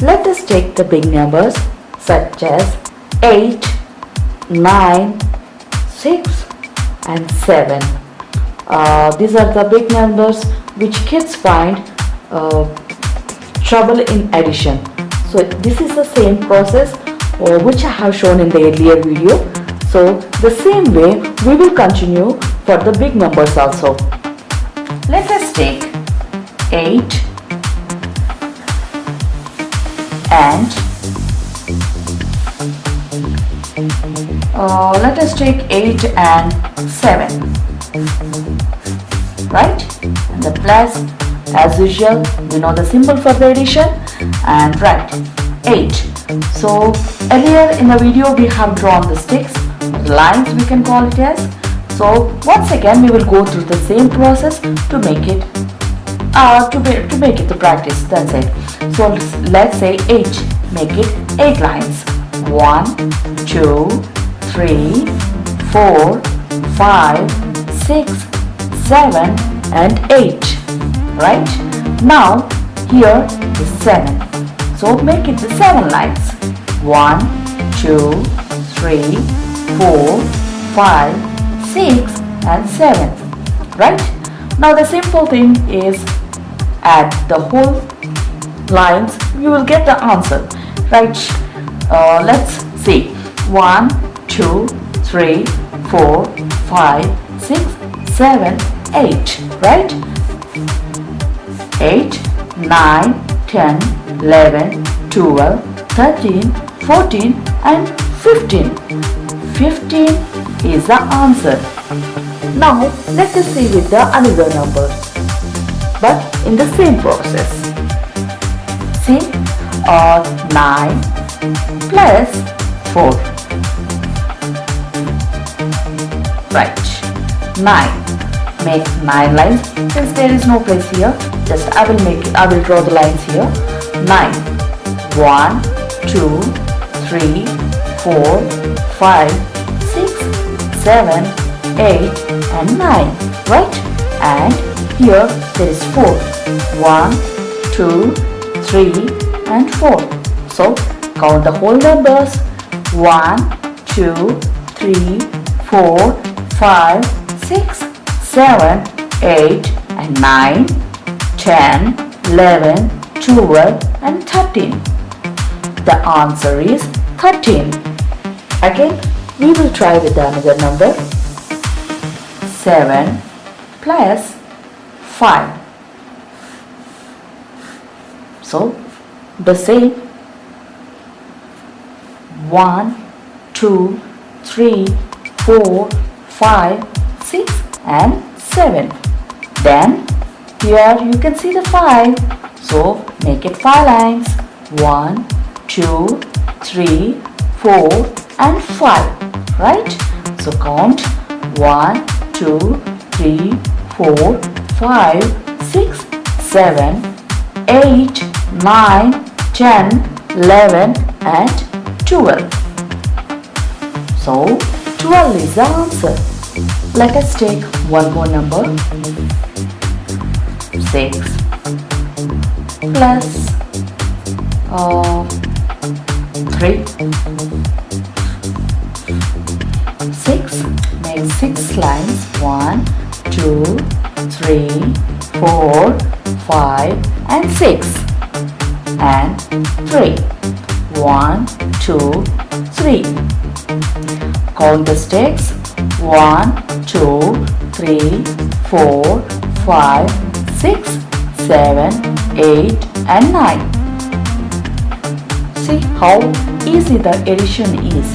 Let us take the big numbers such as 8, 9, 6 and 7. These are the big numbers which kids find trouble in addition. So this is the same process which I have shown in the earlier video. So the same way we will continue for the big numbers also. Let us take 8 and let us take 8 and 7, right? And the plus, as usual, we know the symbol for the addition, and right, 8. So earlier in the video we have drawn the sticks, lines we can call it as. So once again we will go through the same process to make it the practice. That's it. So let's say 8. Make it 8 lines. 1, 2, 3, 4, 5, 6, 7 and 8. Right? Now here is 7. So make it the 7 lines. 1, 2, 3, 4, 5, 6 and 7. Right? Now the simple thing is add the whole lines, you will get the answer. Right? Let's see. 1, 2, 3, 4, 5, 6, 7, 8. Right? 8, 9, 10, 11, 12, 13, 14 and 15. 15 is the answer. Now let us see with the another number, but in the same process. See, 9 plus 4. Right, 9. Make 9 lines. Since there is no place here, just I will draw the lines here. 9. 1, 2, 3, 4, 5, 6, 7, 8 and 9. Right? And here there is 4. 1, 2, 3 and 4. So count the whole numbers. 1, 2, 3, 4, 5, 6, 7, 8 and 9, 10, 11, 12 and 13. The answer is 13. Again, we will try with another number. 7 plus 5. So, the same. 1, 2, 3, 4, 5, 6 and 7. Then here you can see the 5. So make it 5 lines. 1, 2, 3, 4 and 5. Right? So count 1, 2, 3, 4, 5, 6, 7, 8, 9, 10, 11 and 12. So 12 is the answer. Let us take one more number. 6 plus 3. 6 makes 6 lines. 1, 2, 3, 4, 5 and 6 and 3. 1, 2, 3. Count the sticks. 1, 2, 3, 4, 5, 6, 7, 8 and 9. See how easy the addition is.